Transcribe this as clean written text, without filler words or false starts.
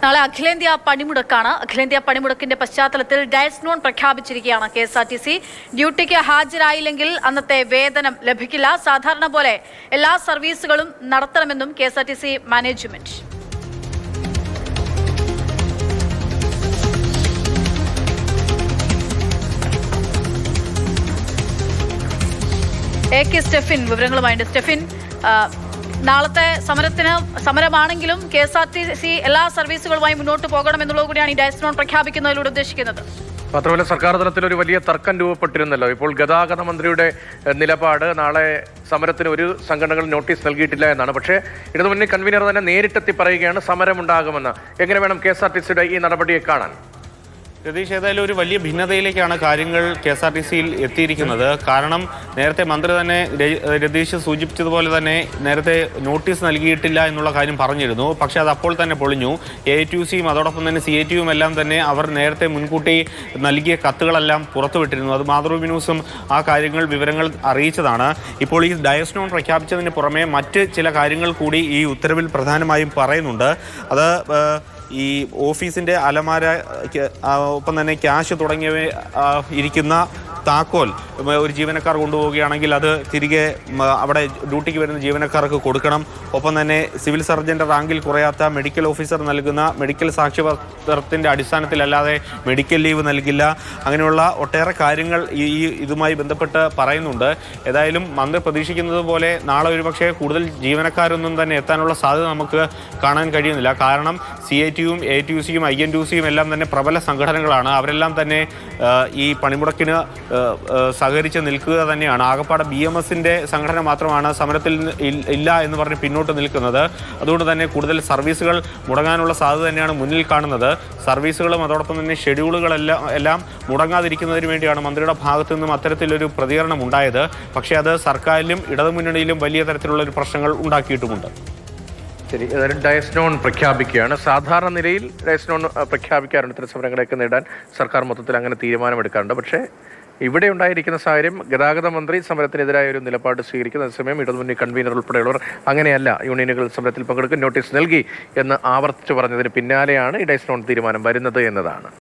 നാളെ അഖിലേന്ത്യാ പണിമുടക്കാണ്. അഖിലേന്ത്യാ പണിമുടക്കിന്റെ പശ്ചാത്തലത്തിൽ ഡയസ് നോൺ പ്രഖ്യാപിച്ചിരിക്കുകയാണ് KSRTC. ഡ്യൂട്ടിക്ക് ഹാജരായില്ലെങ്കിൽ അന്നത്തെ വേതനം ലഭിക്കില്ല. സാധാരണ പോലെ എല്ലാ സർവീസുകളും നടത്തണമെന്നും KSRTC മാനേജ്മെന്റ്. AK സ്റ്റെഫിൻ വിവരങ്ങളുമായിട്ട്. സ്റ്റെഫിൻ, നാളത്തെ സമരമാണെങ്കിലും KSRTC എല്ലാ സർവീസുകളുമായി മുന്നോട്ട് പോകണമെന്നുള്ളത് കൂടിയാണ് ഈ ഡയസ് നോൺ പ്രഖ്യാപിക്കുന്നതിലൂടെ ഉദ്ദേശിക്കുന്നത്. മാത്രമല്ല സർക്കാർ തലത്തിൽ ഒരു വലിയ തർക്കം രൂപപ്പെട്ടിരുന്നല്ലോ. ഇപ്പോൾ ഗതാഗത മന്ത്രിയുടെ നിലപാട് നാളെ സമരത്തിന് ഒരു സംഘടനകൾ നോട്ടീസ് നൽകിയിട്ടില്ല എന്നാണ്. പക്ഷേ ഇടതുമുന്നണി കൺവീനർ തന്നെ നേരിട്ടെത്തി പറയുകയാണ് സമരമുണ്ടാകുമെന്ന്. എങ്ങനെ വേണം KSRTCയുടെ ഈ നടപടിയെ കാണാൻ? രതീഷ്, ഏതായാലും ഒരു വലിയ ഭിന്നതയിലേക്കാണ് കാര്യങ്ങൾ KSRTCയിൽ എത്തിയിരിക്കുന്നത്. കാരണം നേരത്തെ മന്ത്രി തന്നെ രതീഷ് സൂചിപ്പിച്ചതുപോലെ തന്നെ നേരത്തെ നോട്ടീസ് നൽകിയിട്ടില്ല എന്നുള്ള കാര്യം പറഞ്ഞിരുന്നു. പക്ഷേ അത് അപ്പോൾ തന്നെ പൊളിഞ്ഞു. AITUCയും അതോടൊപ്പം തന്നെ CITUവും എല്ലാം തന്നെ അവർ നേരത്തെ മുൻകൂട്ടി നൽകിയ കത്തുകളെല്ലാം പുറത്തുവിട്ടിരുന്നു. അത് മാതൃഭൂമി ന്യൂസും ആ വിവരങ്ങൾ അറിയിച്ചതാണ്. ഇപ്പോൾ ഈ ഡയസ് നോൺ പ്രഖ്യാപിച്ചതിന് പുറമെ മറ്റ് ചില കാര്യങ്ങൾ കൂടി ഈ ഉത്തരവിൽ പ്രധാനമായും പറയുന്നുണ്ട്. അത് ഈ ഓഫീസിൻ്റെ അലമാര, ഒപ്പം തന്നെ ക്യാഷ് തുടങ്ങിയവ ഇരിക്കുന്ന താക്കോൽ ഒരു ജീവനക്കാർ കൊണ്ടുപോവുകയാണെങ്കിൽ അത് തിരികെ അവിടെ ഡ്യൂട്ടിക്ക് വരുന്ന ജീവനക്കാർക്ക് കൊടുക്കണം. ഒപ്പം തന്നെ സിവിൽ സർജൻ്റെ റാങ്കിൽ കുറയാത്ത മെഡിക്കൽ ഓഫീസർ നൽകുന്ന മെഡിക്കൽ സാക്ഷ്യപത്രത്തിൻ്റെ അടിസ്ഥാനത്തിലല്ലാതെ മെഡിക്കൽ ലീവ് നൽകില്ല. അങ്ങനെയുള്ള ഒട്ടേറെ കാര്യങ്ങൾ ഇതുമായി ബന്ധപ്പെട്ട് പറയുന്നുണ്ട്. ഏതായാലും മന്ത്രി പ്രതീക്ഷിക്കുന്നത് പോലെ നാളെ ഒരുപക്ഷെ കൂടുതൽ ജീവനക്കാരൊന്നും തന്നെ എത്താനുള്ള സാധ്യത നമുക്ക് കാണാൻ കഴിയുന്നില്ല. കാരണം CITUവും AITUCയും INTUCയും എല്ലാം തന്നെ പ്രബല സംഘടനകളാണ്. അവരെല്ലാം തന്നെ ഈ പണിമുടക്കിന് സഹകരിച്ച് നിൽക്കുക തന്നെയാണ്. ആകപ്പാടെ BMSന്റെ സംഘടന മാത്രമാണ് സമരത്തിൽ ഇല്ല എന്ന് പറഞ്ഞ് പിന്നോട്ട് നിൽക്കുന്നത്. അതുകൊണ്ട് തന്നെ കൂടുതൽ സർവീസുകൾ മുടങ്ങാനുള്ള സാധ്യത തന്നെയാണ് മുന്നിൽ കാണുന്നത്. സർവീസുകളും അതോടൊപ്പം തന്നെ ഷെഡ്യൂളുകളെല്ലാം മുടങ്ങാതിരിക്കുന്നതിന് വേണ്ടിയാണ് മന്ത്രിയുടെ ഭാഗത്തു നിന്നും അത്തരത്തിലൊരു പ്രതികരണം ഉണ്ടായത്. പക്ഷേ അത് സർക്കാരിലും ഇടതുമുന്നണിയിലും വലിയ തരത്തിലുള്ള പ്രശ്നങ്ങൾ ഉണ്ടാക്കിയിട്ടുമുണ്ട്. ശരി, ഏതായാലും ഡയസ് നോൺ പ്രഖ്യാപിക്കുകയാണ്. സാധാരണ നിലയിൽ ഡയസ് നോൺ പ്രഖ്യാപിക്കാറുണ്ട്. ഇത്തരം സമരങ്ങളെയൊക്കെ നേടാൻ സർക്കാർ മൊത്തത്തിൽ അങ്ങനെ തീരുമാനമെടുക്കാറുണ്ട്. പക്ഷേ ഇവിടെ ഉണ്ടായിരിക്കുന്ന സാഹചര്യം ഗതാഗത മന്ത്രി സമരത്തിനെതിരായ ഒരു നിലപാട് സ്വീകരിക്കുന്ന അതേസമയം ഇടതുമുന്നണി കൺവീനർ ഉൾപ്പെടെയുള്ളവർ അങ്ങനെയല്ല, യൂണിയനുകൾ സമരത്തിൽ പങ്കെടുക്കും, നോട്ടീസ് നൽകി എന്ന് ആവർത്തിച്ചു പറഞ്ഞതിന് പിന്നാലെയാണ് ഈ ഡയസ് നോൺ തീരുമാനം വരുന്നത് എന്നതാണ്.